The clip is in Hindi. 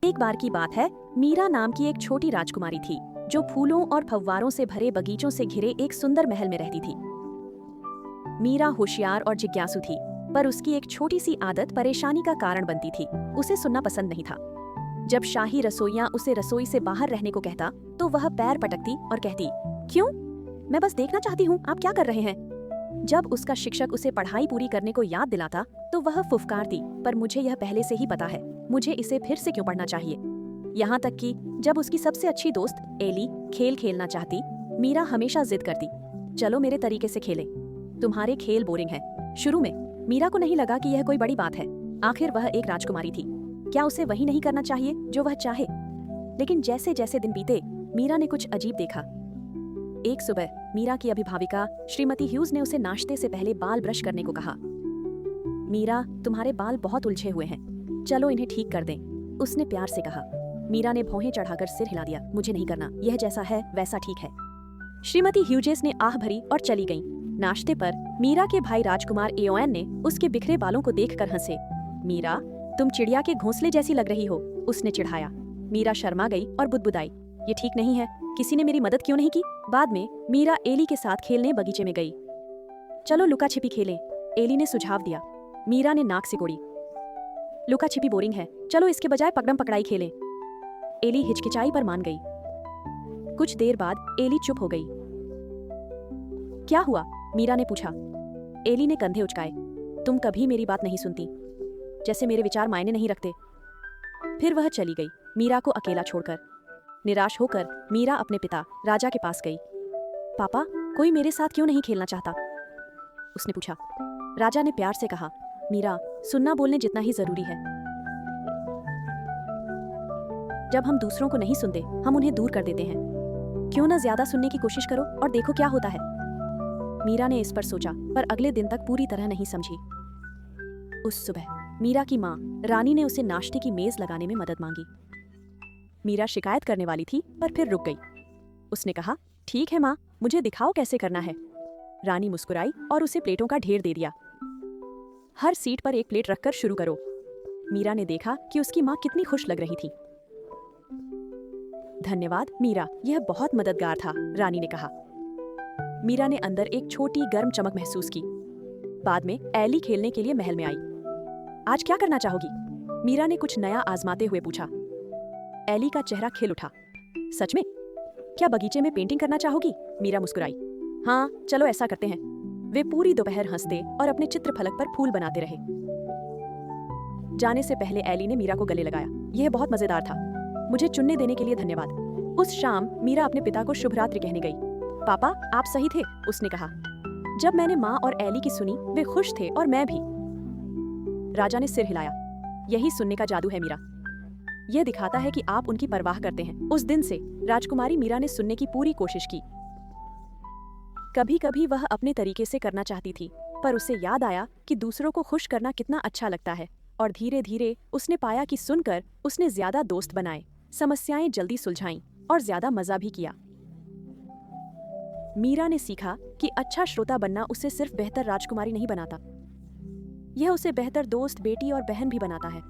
एक बार की बात है, मीरा नाम की एक छोटी राजकुमारी थी जो फूलों और फव्वारों से भरे बगीचों से घिरे एक सुंदर महल में रहती थी। मीरा होशियार और जिज्ञासु थी, पर उसकी एक छोटी सी आदत परेशानी का कारण बनती थी। उसे सुनना पसंद नहीं था। जब शाही रसोइया उसे रसोई से बाहर रहने को कहता तो वह पैर पटकती और कहती, क्यों? मैं बस देखना चाहती हूँ आप क्या कर रहे हैं। जब उसका शिक्षक उसे पढ़ाई पूरी करने को याद दिलाता तो वह फुफकारती, पर मुझे यह पहले से ही पता है, मुझे इसे फिर से क्यों पढ़ना चाहिए। यहाँ तक कि जब उसकी सबसे अच्छी दोस्त एली खेल खेलना चाहती, मीरा हमेशा जिद करती, चलो मेरे तरीके से खेलें, तुम्हारे खेल बोरिंग हैं। शुरू में मीरा को नहीं लगा कि यह कोई बड़ी बात है। आखिर वह एक राजकुमारी थी, क्या उसे वही नहीं करना चाहिए जो वह चाहे। लेकिन जैसे जैसे दिन बीते, मीरा ने कुछ अजीब देखा। एक सुबह मीरा की अभिभाविका श्रीमती ह्यूज ने उसे नाश्ते से पहले बाल ब्रश करने को कहा। मीरा, तुम्हारे बाल बहुत उलझे हुए हैं, चलो इन्हें ठीक कर दें, उसने प्यार से कहा। मीरा ने भौहें चढ़ाकर सिर हिला दिया, मुझे नहीं करना, यह जैसा है वैसा ठीक है। श्रीमती ह्यूजेस ने आह भरी और चली गईं। नाश्ते पर मीरा के भाई राजकुमार एओएन ने उसके बिखरे बालों को देखकर हंसे। मीरा, तुम चिड़िया के घोंसले जैसी लग रही हो, उसने चिढ़ाया। मीरा शर्मा गई और बुदबुदाई, ये ठीक नहीं है, किसी ने मेरी मदद क्यों नहीं की। बाद में मीरा एली के साथ खेलने बगीचे में गई। चलो लुका छिपी खेलें, एली ने सुझाव दिया। मीरा ने नाक सिकोड़ी, लुका छिपी बोरिंग है, चलो इसके बजाय पकड़म पकड़ाई खेलें। एली हिचकिचाई पर मान गई। कुछ देर बाद एली चुप हो गई। क्या हुआ? मीरा ने पूछा। एली ने कंधे उचकाए, तुम कभी मेरी बात नहीं सुनती, जैसे मेरे विचार मायने नहीं रखते। फिर वह चली गई, मीरा को अकेला छोड़कर। निराश होकर मीरा अपने पिता राजा के पास गई। पापा, कोई मेरे साथ क्यों नहीं खेलना चाहता? उसने पूछा। राजा ने प्यार से कहा, मीरा, सुनना बोलने जितना ही जरूरी है। जब हम दूसरों को नहीं सुनते, हम उन्हें दूर कर देते हैं। क्यों ना ज्यादा सुनने की कोशिश करो और देखो क्या होता है। मीरा ने इस पर सोचा, पर अगले दिन तक पूरी तरह नहीं समझी। उस सुबह मीरा की माँ रानी ने उसे नाश्ते की मेज लगाने में मदद मांगी। मीरा शिकायत करने वाली थी, पर फिर रुक गई। उसने कहा, ठीक है माँ, मुझे दिखाओ कैसे करना है। रानी मुस्कुराई और उसे प्लेटों का ढेर दे दिया। हर सीट पर एक प्लेट रखकर शुरू करो। मीरा ने देखा कि उसकी माँ कितनी खुश लग रही थी। धन्यवाद मीरा, यह बहुत मददगार था, रानी ने कहा। मीरा ने अंदर एक छोटी गर्म चमक महसूस की। बाद में एली खेलने के लिए महल में आई। आज क्या करना चाहोगी? मीरा ने कुछ नया आजमाते हुए पूछा। एली का चेहरा खिल उठा। सच में? क्या बगीचे में पेंटिंग करना चाहोगी? मीरा मुस्कुराई। हाँ, चलो ऐसा करते हैं। वे पूरी दोपहर हंसते और अपने चित्रफलक पर फूल बनाते रहे। जाने से पहले एली ने मीरा को गले लगाया। यह बहुत मजेदार था, मुझे चुनने देने के लिए धन्यवाद। उस शाम मीरा अपने पिता को शुभ रात्रि कहने गई। पापा, आप सही थे, उसने कहा। जब मैंने माँ और एली की सुनी, वे खुश थे और मैं भी। राजा ने सिर हिलाया। यही सुनने का जादू है मीरा, यह दिखाता है कि आप उनकी परवाह करते हैं। उस दिन से राजकुमारी मीरा ने सुनने की पूरी कोशिश की। कभी कभी वह अपने तरीके से करना चाहती थी, पर उसे याद आया कि दूसरों को खुश करना कितना अच्छा लगता है, और धीरे धीरे उसने पाया कि सुनकर उसने ज्यादा दोस्त बनाए, समस्याएं जल्दी सुलझाईं और ज्यादा मजा भी किया। मीरा ने सीखा कि अच्छा श्रोता बनना उसे सिर्फ बेहतर राजकुमारी नहीं बनाता, यह उसे बेहतर दोस्त, बेटी और बहन भी बनाता है।